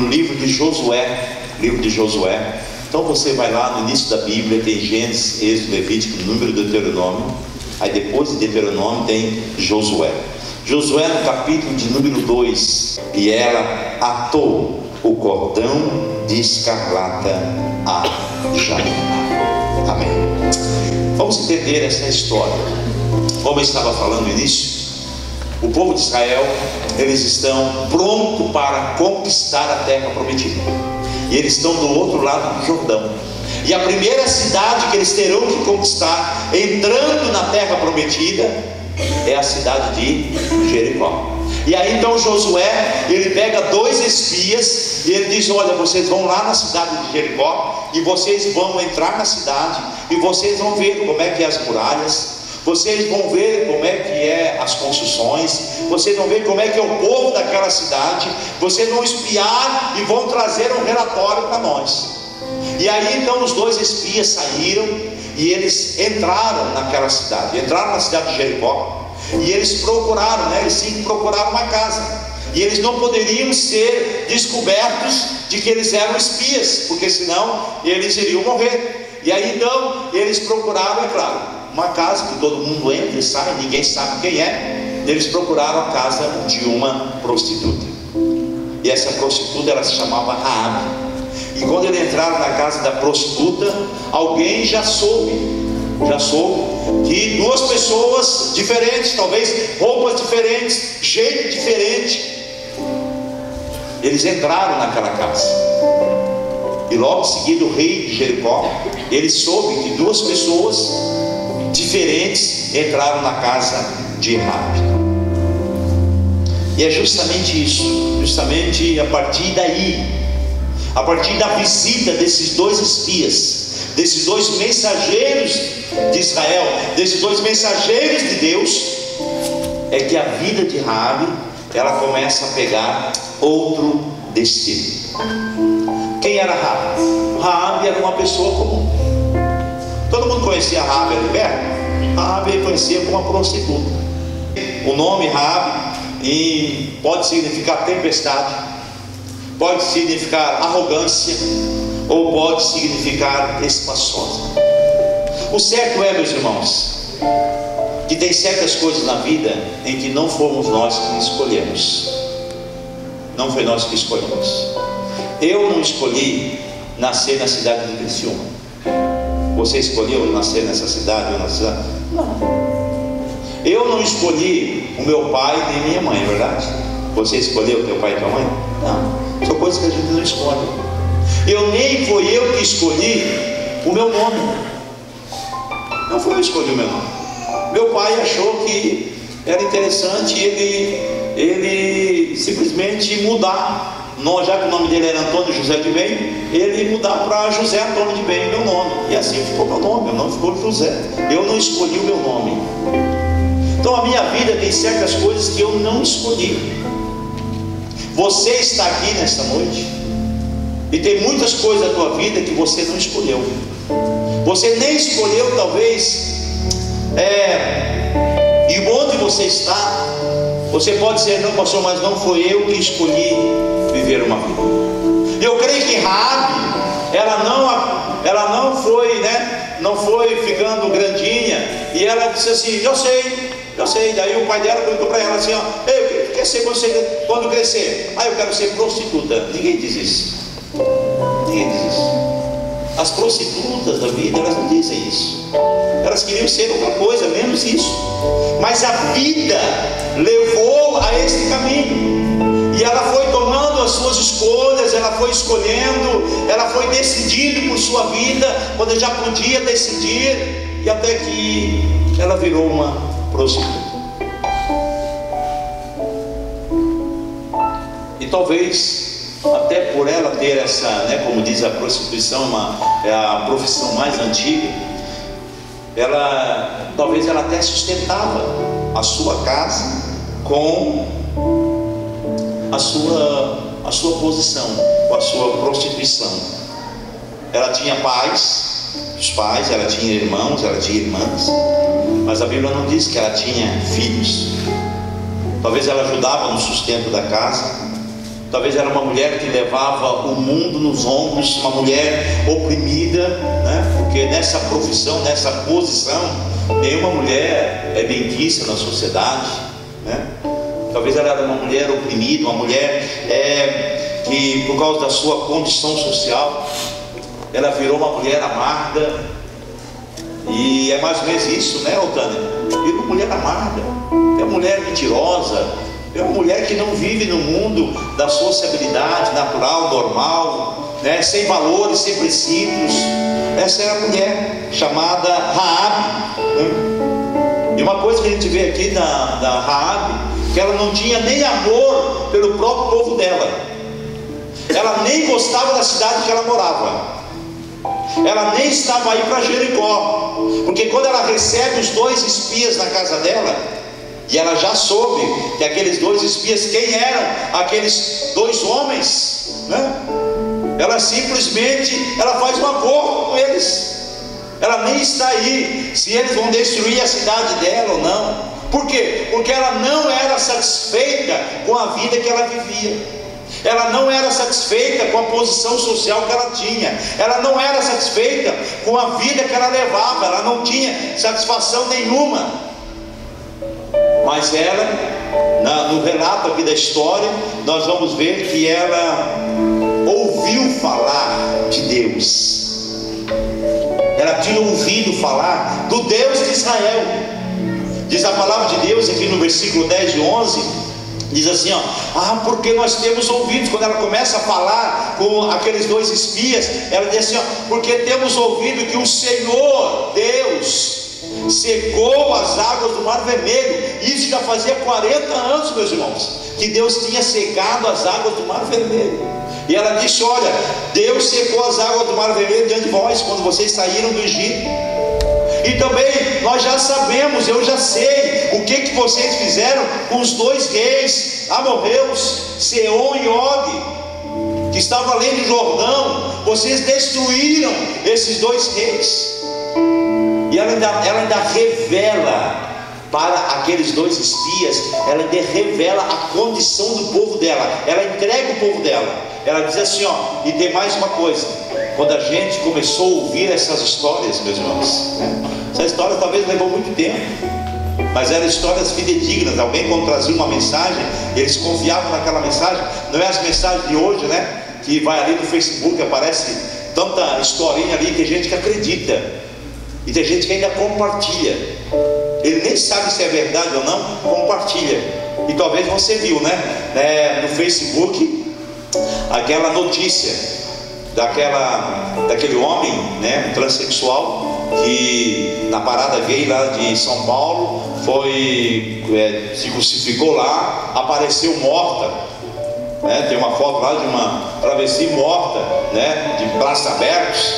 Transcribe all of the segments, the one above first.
no livro de Josué. Livro de Josué. Então você vai lá no início da Bíblia, tem Gênesis, Êxodo, Levítico, Número, Deuteronômio. Aí depois de Deuteronômio tem Josué. Josué no capítulo de número 2. E ela atou o cordão de escarlata a Janaína. Amém. Vamos entender essa história. Como eu estava falando no início, o povo de Israel, eles estão prontos para conquistar a terra prometida. E eles estão do outro lado do Jordão. E a primeira cidade que eles terão que conquistar, entrando na terra prometida, é a cidade de Jericó. E aí então Josué, ele pega 2 espias e ele diz: olha, vocês vão lá na cidade de Jericó e vocês vão entrar na cidade e vocês vão ver como é que é as muralhas, vocês vão ver como é que é as construções, vocês vão ver como é que é o povo daquela cidade, vocês vão espiar e vão trazer um relatório para nós. E aí então os 2 espias saíram e eles entraram naquela cidade, entraram na cidade de Jericó. E eles procuraram, né? Eles sim procuraram uma casa. E eles não poderiam ser descobertos de que eles eram espias, porque senão eles iriam morrer. E aí então eles procuraram, é claro, uma casa que todo mundo entra e sai, ninguém sabe quem é. Eles procuraram a casa de uma prostituta. E essa prostituta, ela se chamava Raabe. E quando eles entraram na casa da prostituta, alguém já soube que 2 pessoas diferentes, talvez roupas diferentes, jeito diferente, eles entraram naquela casa. E logo em seguida o rei de Jericó, ele soube que 2 pessoas diferentes entraram na casa de Raabe. E é justamente isso, justamente a partir daí, a partir da visita desses 2 espias, desses 2 mensageiros de Israel, desses 2 mensageiros de Deus, é que a vida de Raabe, ela começa a pegar outro destino. Quem era Raabe? Raabe era uma pessoa comum. Todo mundo conhecia Raabe ali perto? Raabe conhecia como uma prostituta. O nome Raabe pode significar tempestade, pode significar arrogância, ou pode significar espaçosa. O certo é, meus irmãos, que tem certas coisas na vida em que não fomos nós que escolhemos. Não foi nós que escolhemos. Eu não escolhi nascer na cidade de Criciúma. Você escolheu nascer nessa cidade ou nessa cidade? Não. Eu não escolhi o meu pai nem minha mãe, é verdade? Você escolheu teu pai e tua mãe? Não. São coisas que a gente não escolhe. Nem foi eu que escolhi o meu nome. Não foi eu que escolhi o meu nome. Meu pai achou que era interessante ele simplesmente mudar. Já que o nome dele era Antônio José de Bem, ele mudar para José Antônio de Bem, meu nome. E assim ficou meu nome, meu nome ficou José. Eu não escolhi o meu nome. Então a minha vida tem certas coisas que eu não escolhi. Você está aqui nesta noite e tem muitas coisas na tua vida que você não escolheu. Você nem escolheu, talvez, e onde você está. Você pode dizer: não, pastor, mas não foi eu que escolhi viver uma vida. Eu creio que Raabe, ela não foi, né? Não foi ficando grandinha, e ela disse assim: eu sei. Daí o pai dela perguntou para ela assim: ó, ei, o que quer ser você quando crescer? Eu quero ser prostituta. Ninguém diz isso. Ninguém diz isso. As prostitutas da vida, elas não dizem isso. Elas queriam ser outra coisa, menos isso. Mas a vida levou a esse caminho, e ela foi tomando as suas escolhas, ela foi escolhendo, ela foi decidindo por sua vida, quando já podia decidir, e até que ela virou uma prostituta. E talvez até por ela ter essa, né, como diz a prostituição, é a profissão mais antiga, talvez ela até sustentava a sua casa com a sua posição, com a sua prostituição. Ela tinha pais, ela tinha irmãos, ela tinha irmãs, mas a Bíblia não diz que ela tinha filhos. Talvez ela ajudava no sustento da casa, Talvez era uma mulher que levava o mundo nos ombros, uma mulher oprimida, né? Porque nessa profissão, nessa posição, nenhuma mulher é bem vista na sociedade, né? Talvez ela era uma mulher oprimida, uma mulher que por causa da sua condição social, ela virou uma mulher amarga. E é mais ou menos isso, né, Otânia? Virou uma mulher amarga, é uma mulher mentirosa, é uma mulher que não vive no mundo da sociabilidade natural, normal, né? Sem valores, sem princípios. Essa era a mulher chamada Raabe, né? E uma coisa que a gente vê aqui da Raabe, que ela não tinha nem amor pelo próprio povo dela. Ela nem gostava da cidade que ela morava. Ela nem estava aí para Jericó, porque quando ela recebe os 2 espias na casa dela, e ela já soube que aqueles 2 espias, quem eram aqueles 2 homens, né? Ela simplesmente, ela faz um acordo com eles. Ela nem está aí se eles vão destruir a cidade dela ou não. Por quê? Porque ela não era satisfeita com a vida que ela vivia. Ela não era satisfeita com a posição social que ela tinha. Ela não era satisfeita com a vida que ela levava. Ela não tinha satisfação nenhuma. Mas ela, no relato aqui da história, nós vamos ver que ela ouviu falar de Deus. Ela tinha ouvido falar do Deus de Israel. Diz a palavra de Deus aqui no versículo 10 e 11. Diz assim, porque nós temos ouvido. Quando ela começa a falar com aqueles 2 espias, ela diz assim, porque temos ouvido que o Senhor Deus secou as águas do Mar Vermelho. Isso já fazia 40 anos, meus irmãos, que Deus tinha secado as águas do Mar Vermelho. E ela disse, olha, Deus secou as águas do Mar Vermelho diante de vós, quando vocês saíram do Egito. E também nós já sabemos, eu já sei o que vocês fizeram com os 2 reis amorreus, Seom e Og, que estavam além do Jordão. Vocês destruíram esses 2 reis. E ela ainda revela para aqueles 2 espias, ela ainda revela a condição do povo dela. Ela entrega o povo dela. Ela diz assim, e tem mais uma coisa. Quando a gente começou a ouvir essas histórias, meus irmãos, essa história talvez levou muito tempo, mas eram histórias fidedignas. Alguém quando trazia uma mensagem, eles confiavam naquela mensagem. Não é as mensagens de hoje, né? Que vai ali no Facebook, aparece tanta historinha ali, tem gente que acredita, e tem gente que ainda compartilha. Ele nem sabe se é verdade ou não, compartilha. E talvez você viu, né, no Facebook, aquela notícia daquele homem, né, transexual, que na parada gay lá de São Paulo se crucificou lá, apareceu morta, né? Tem uma foto lá de uma travesti morta, né, de braços abertos.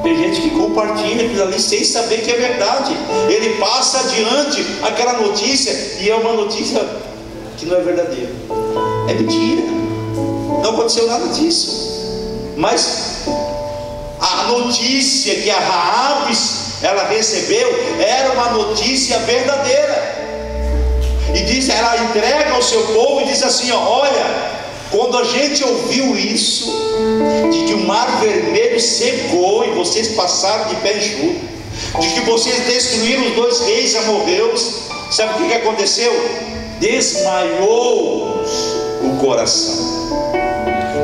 Tem gente que compartilha aquilo ali sem saber que é verdade. Ele passa adiante aquela notícia, e é uma notícia que não é verdadeira, é mentira, não aconteceu nada disso. Mas a notícia que a Raabe ela recebeu era uma notícia verdadeira. E diz, ela entrega ao seu povo e diz assim, olha, quando a gente ouviu isso, de que o Mar Vermelho secou e vocês passaram de pé enxuto, de que vocês destruíram os 2 reis amorreus, sabe o que aconteceu? Desmaiou o coração.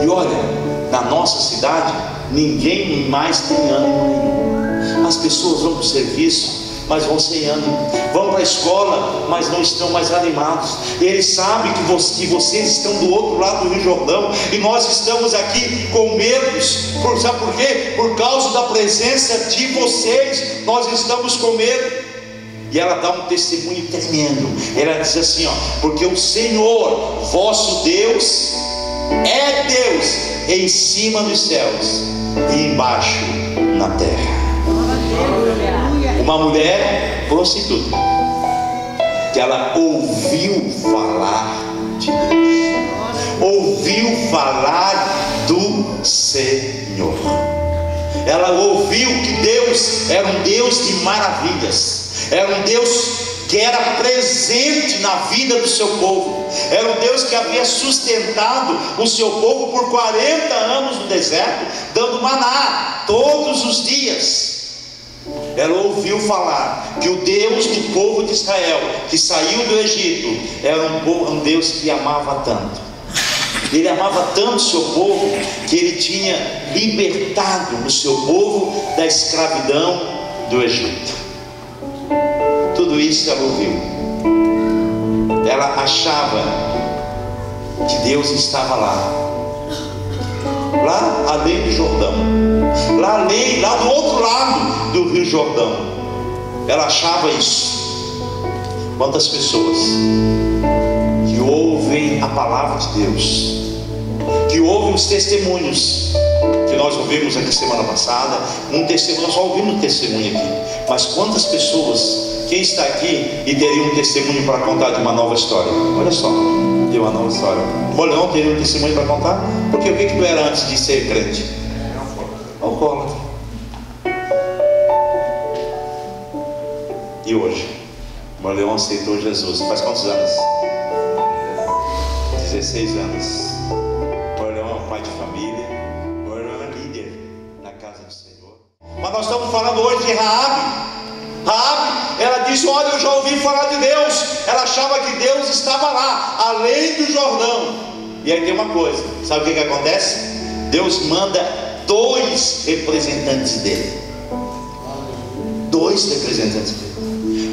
E olha, na nossa cidade, ninguém mais tem ânimo nenhum. As pessoas vão para o serviço, mas vão sem ânimo. Vão para a escola, mas não estão mais animados. Eles sabem que vocês estão do outro lado do Rio Jordão, e nós estamos aqui com medos. Sabe por quê? Por causa da presença de vocês, nós estamos com medo. E ela dá um testemunho tremendo. Ela diz assim, porque o Senhor, vosso Deus, é Deus em cima dos céus e embaixo na terra. Uma mulher prostituta, que ela ouviu falar de Deus, ouviu falar do Senhor. Ela ouviu que Deus era um Deus de maravilhas, era um Deus que era presente na vida do seu povo. Era um Deus que havia sustentado o seu povo por 40 anos no deserto, dando maná todos os dias. Ela ouviu falar que o Deus do povo de Israel, que saiu do Egito, era um Deus que amava tanto. Ele amava tanto o seu povo, que ele tinha libertado o seu povo da escravidão do Egito. Tudo isso ela ouviu. Ela achava que Deus estava lá além do Jordão, lá do outro lado do Rio Jordão. Ela achava isso. Quantas pessoas que ouvem a palavra de Deus, que ouvem os testemunhos que nós ouvimos aqui semana passada, nós só ouvimos um testemunho aqui, mas quantas pessoas, quem está aqui e teria um testemunho para contar de uma nova história? Olha só, de uma nova história. O Leão teria um testemunho para contar? Porque o que tu era antes de ser crente? Alcoólatra. E hoje, o Leão aceitou Jesus. Faz quantos anos? 16 anos. O Leão é um pai de família. O Leão é líder na casa do Senhor. Mas nós estamos falando hoje de Raabe. Raabe, ela disse: olha, eu já ouvi falar de Deus. Ela achava que Deus estava lá, além do Jordão. E aí tem uma coisa, sabe o que acontece? Deus manda 2 representantes dele. 2 representantes dele.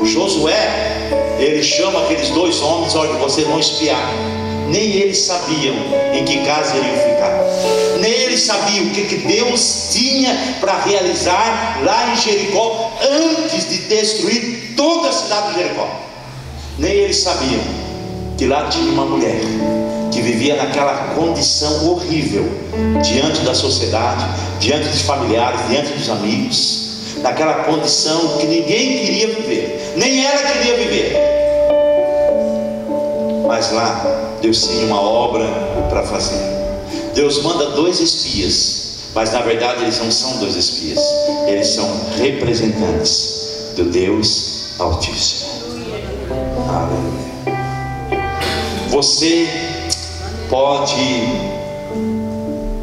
Josué, ele chama aqueles 2 homens: olha, vocês vão espiar. Nem eles sabiam em que casa iriam ficar, nem eles sabiam o que Deus tinha para realizar lá em Jericó, antes de destruir toda a cidade de Jericó. Nem eles sabiam que lá tinha uma mulher que vivia naquela condição horrível, diante da sociedade, diante dos familiares, diante dos amigos, naquela condição que ninguém queria viver, nem ela queria viver. Mas lá Deus tinha uma obra para fazer. Deus manda 2 espias, mas na verdade eles não são 2 espias, eles são representantes do Deus Altíssimo. Aleluia. Você pode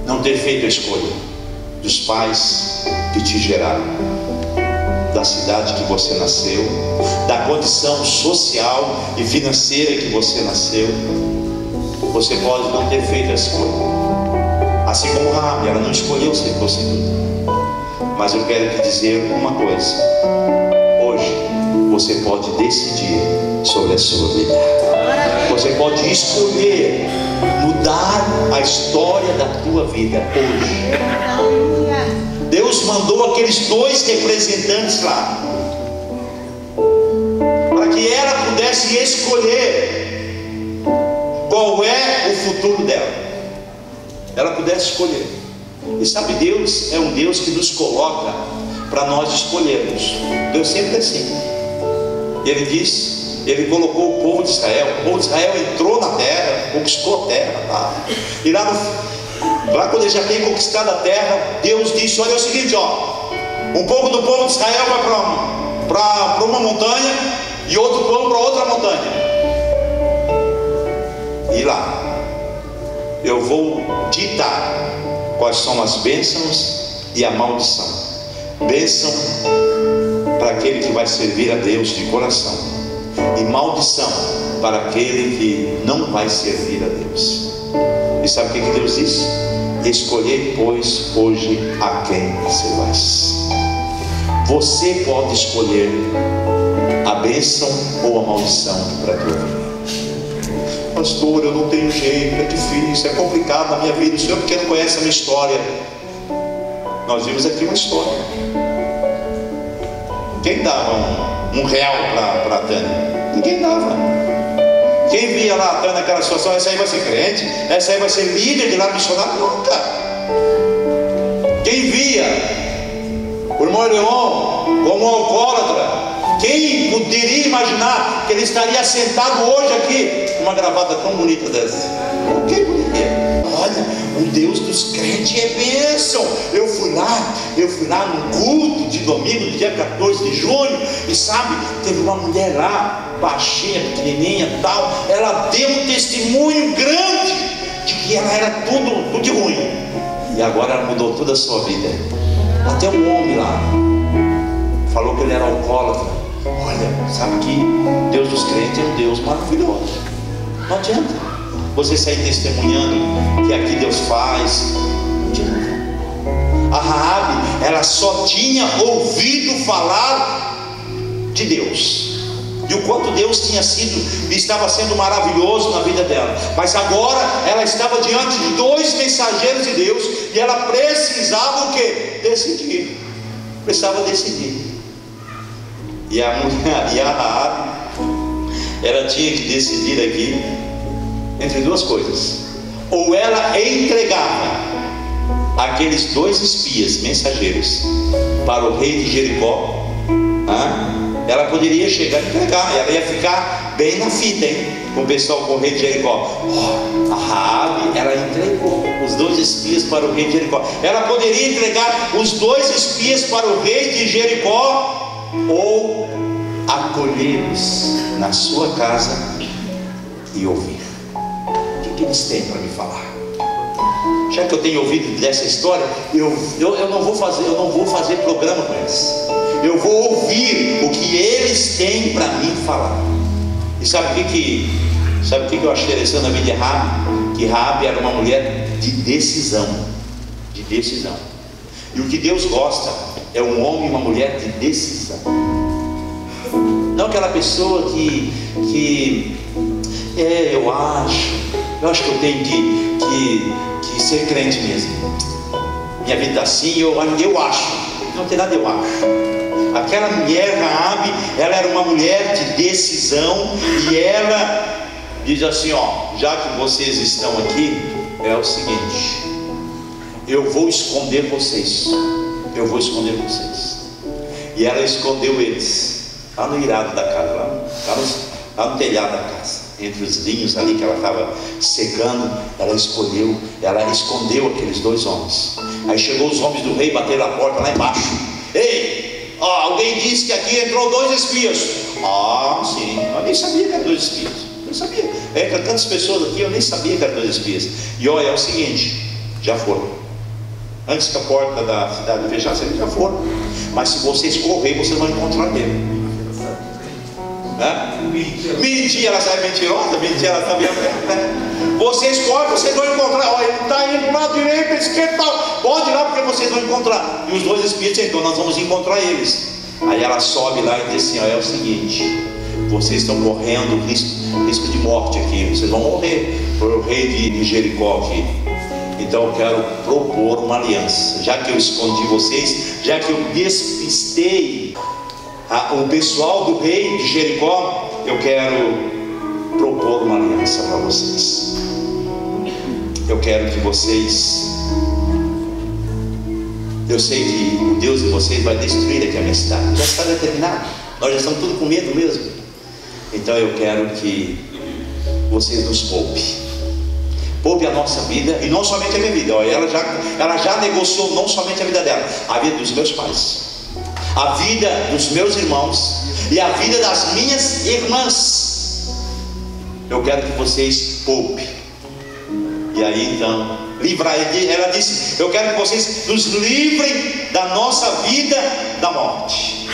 não ter feito a escolha dos pais que te geraram, da cidade que você nasceu, da condição social e financeira que você nasceu. Você pode não ter feito a escolha, assim como Raabe, ela não escolheu ser prostituta. Mas eu quero te dizer uma coisa: hoje você pode decidir sobre a sua vida. Você pode escolher mudar a história da tua vida hoje. Deus mandou aqueles 2 representantes lá para que ela pudesse escolher qual é o futuro dela. Ela pudesse escolher. E sabe, Deus é um Deus que nos coloca para nós escolhermos. Deus sempre é assim. Ele diz, ele colocou o povo de Israel. O povo de Israel entrou na terra, conquistou a terra, tá? E lá quando ele já tem conquistado a terra, Deus disse: olha, é o seguinte, um pouco do povo de Israel vai para uma montanha, e outro povo para outra montanha. E lá eu vou ditar quais são as bênçãos e a maldição. Bênção para aquele que vai servir a Deus de coração, e maldição para aquele que não vai servir a Deus. E sabe o que Deus disse? Escolhei, pois, hoje a quem você vai. Você pode escolher a bênção ou a maldição para a tua vida. Pastor, eu não tenho jeito, é difícil, é complicado na minha vida. O senhor, porque não conhece a minha história. Nós vimos aqui uma história. Quem dava um real para a Tânia? Ninguém dava. Quem via lá a Tânia naquela situação: essa aí vai ser crente, essa aí vai ser líder de lá missionário? Nunca. Quem via o irmão Leon como alcoólatra, quem poderia imaginar que ele estaria sentado hoje aqui com uma gravata tão bonita dessa? Quem poderia? Olha, o Deus dos crentes é bênção. Eu fui lá, eu fui lá no culto de domingo, no dia 14 de junho, e sabe, teve uma mulher lá, baixinha, pequenininha e tal, ela deu um testemunho grande de que ela era tudo de ruim, e agora ela mudou toda a sua vida. Até um homem lá falou que ele era alcoólatra. Olha, sabe que Deus dos crentes é um Deus maravilhoso. Não adianta você sair testemunhando que aqui Deus faz. Não adianta. A Raabe, ela só tinha ouvido falar de Deus, e o quanto Deus estava sendo maravilhoso na vida dela. Mas agora ela estava diante de dois mensageiros de Deus, e ela precisava o quê? Decidir. Precisava decidir. E a Raabe, ela tinha que decidir aqui entre duas coisas: ou ela entregava aqueles dois espias mensageiros para o rei de Jericó, ela poderia chegar e entregar, ela ia ficar bem na fita, hein? Com o pessoal, com o rei de Jericó. A Raabe, ela entregou os dois espias para o rei de Jericó. Ela poderia entregar os dois espias para o rei de Jericó, ou acolhê-los na sua casa e ouvir. O que eles têm para me falar? Já que eu tenho ouvido dessa história, eu não vou fazer programa com eles. Eu vou ouvir o que eles têm para mim falar. E sabe o que eu acho interessante na vida de Raabe? Que Raabe era uma mulher de decisão. De decisão. E o que Deus gosta é um homem e uma mulher de decisão. Não aquela pessoa que eu acho que eu tenho que ser crente mesmo. Minha vida está assim, eu acho. Não tem nada, eu acho. Aquela mulher, Raabe, ela era uma mulher de decisão, e ela diz assim: ó, já que vocês estão aqui, é o seguinte, eu vou esconder vocês. Eu vou esconder vocês. E ela escondeu eles lá no irado da casa, lá no telhado da casa, entre os linhos ali que ela estava secando. Ela escondeu aqueles dois homens. Aí chegou os homens do rei, bateram a porta lá embaixo. Ei, alguém disse que aqui entrou dois espias. Sim, eu nem sabia que eram dois espias. Eu sabia, entra tantas pessoas aqui, eu nem sabia que eram dois espias. E olha, é o seguinte, já foram. Antes que a porta da cidade fechasse, eles já foram. Mas se vocês correrem, vocês vão encontrar ele. Mentira, ela sai mentirosa, mentira, ela sabia. Vocês correm, vocês vão encontrar. Olha, ele está indo para a direita, esquerda, pode ir lá porque vocês vão encontrar. E os dois espíritos, então nós vamos encontrar eles. Aí ela sobe lá e diz assim: é o seguinte, vocês estão correndo risco de morte aqui, vocês vão morrer por o rei de Jericó aqui. Então eu quero propor uma aliança. Já que eu escondi vocês, já que eu despistei o pessoal do rei de Jericó, eu quero propor uma aliança para vocês. Eu quero que vocês, eu sei que o Deus de vocês vai destruir aqui a minha cidade. Já está determinado, nós já estamos tudo com medo mesmo. Então eu quero que vocês nos poupe a nossa vida, e não somente a minha vida. Olha, ela já negociou não somente a vida dela, a vida dos meus pais, a vida dos meus irmãos e a vida das minhas irmãs. Eu quero que vocês poupem. E aí então, livrar. Ela disse: eu quero que vocês nos livrem da nossa vida da morte.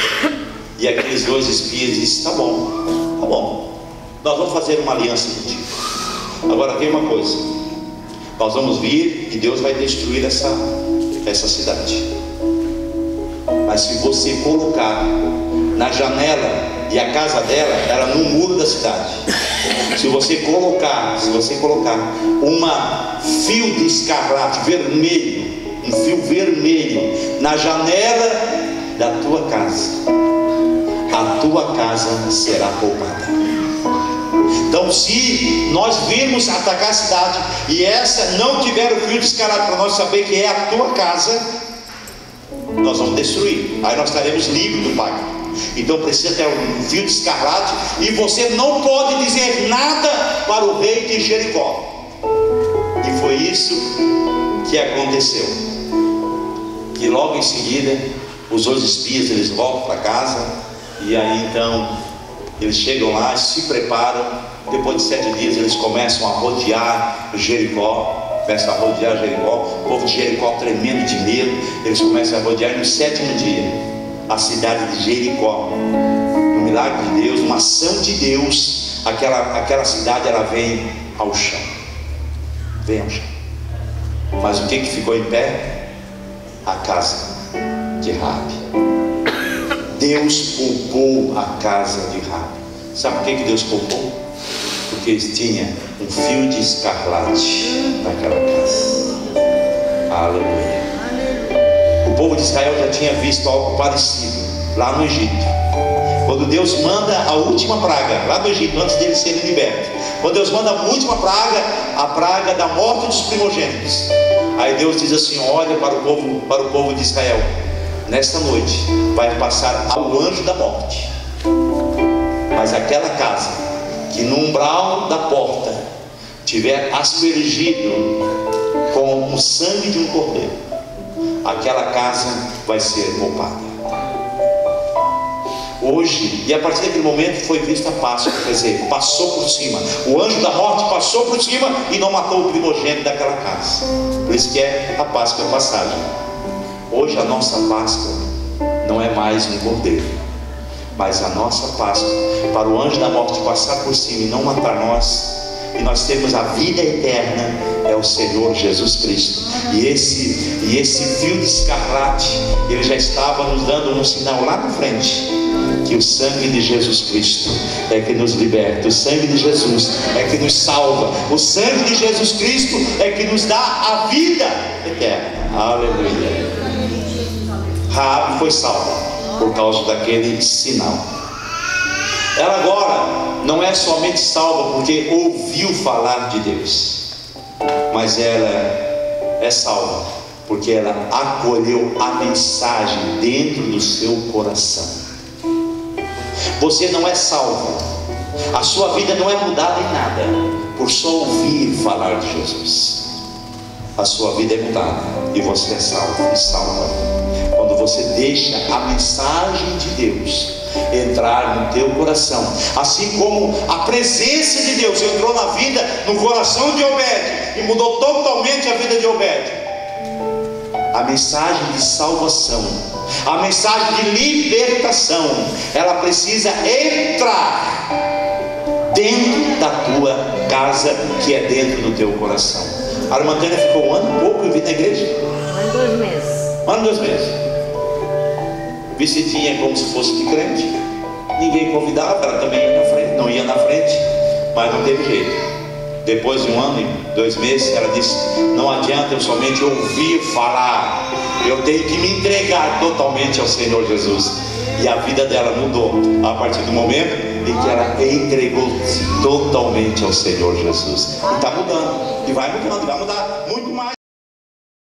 E aqueles dois espias disseram: tá bom, nós vamos fazer uma aliança contigo. Agora tem uma coisa: nós vamos vir e Deus vai destruir essa cidade. Mas se você colocar na janela, e a casa dela era no muro da cidade, se você colocar fio de escarlate vermelho, um fio vermelho na janela da tua casa, a tua casa será poupada. Então, se nós virmos atacar a cidade e essa não tiver o fio de escarlate para nós saber que é a tua casa, nós vamos destruir. Aí nós estaremos livres do pacto. Então precisa ter um fio de escarlate, e você não pode dizer nada para o rei de Jericó. E foi isso que aconteceu. E logo em seguida, os dois espias, eles voltam para casa. E aí então, eles chegam lá, se preparam. Depois de 7 dias, eles começam a rodear Jericó. Começam a rodear Jericó. O povo de Jericó tremendo de medo. Eles começam a rodear. E no 7º dia, a cidade de Jericó, um milagre de Deus, uma ação de Deus, aquela cidade, ela vem ao chão. Vem ao chão. Mas o que ficou em pé? A casa de Raabe. Deus poupou a casa de Raabe. Sabe por que Deus poupou? Porque eles tinham um fio de escarlate naquela casa. Aleluia. O povo de Israel já tinha visto algo parecido lá no Egito. Quando Deus manda a última praga lá do Egito, antes deles serem libertos, quando Deus manda a última praga, a praga da morte dos primogênitos, aí Deus diz assim: olha para o povo de Israel, nesta noite vai passar o anjo da morte, mas aquela casa que no umbral da porta tiver aspergido com o sangue de um cordeiro, aquela casa vai ser poupada. Hoje, e a partir daquele momento foi vista a Páscoa, quer dizer, passou por cima. O anjo da morte passou por cima e não matou o primogênito daquela casa. Por isso que é a Páscoa, a passagem. Hoje a nossa Páscoa não é mais um cordeiro, mas a nossa Páscoa, para o anjo da morte passar por cima e não matar nós, e nós temos a vida eterna, é o Senhor Jesus Cristo. E esse fio de escarlate, ele já estava nos dando um sinal lá na frente, que o sangue de Jesus Cristo é que nos liberta, o sangue de Jesus é que nos salva, o sangue de Jesus Cristo é que nos dá a vida eterna. Aleluia. Raabe foi salva por causa daquele sinal. Ela agora não é somente salva porque ouviu falar de Deus, mas ela é salva porque ela acolheu a mensagem dentro do seu coração. Você não é salvo, a sua vida não é mudada em nada por só ouvir falar de Jesus. A sua vida é mudada e você é salvo e salva quando você deixa a mensagem de Deus entrar no teu coração, assim como a presença de Deus entrou na vida, no coração de Obed, e mudou totalmente a vida de Obed. A mensagem de salvação, a mensagem de libertação, ela precisa entrar dentro da tua casa, que é dentro do teu coração. A irmã Tânia ficou 1 ano e pouco e vir na igreja? 1 ano e 2 meses. 1 ano e 2 meses. Vestidinha como se fosse de crente, ninguém convidava, ela também ia na frente, não ia na frente, mas não teve jeito. Depois de 1 ano e 2 meses, ela disse: não adianta eu somente ouvir falar, eu tenho que me entregar totalmente ao Senhor Jesus. E a vida dela mudou a partir do momento em que ela entregou-se totalmente ao Senhor Jesus. E está mudando, e vai mudando, vai mudar muito.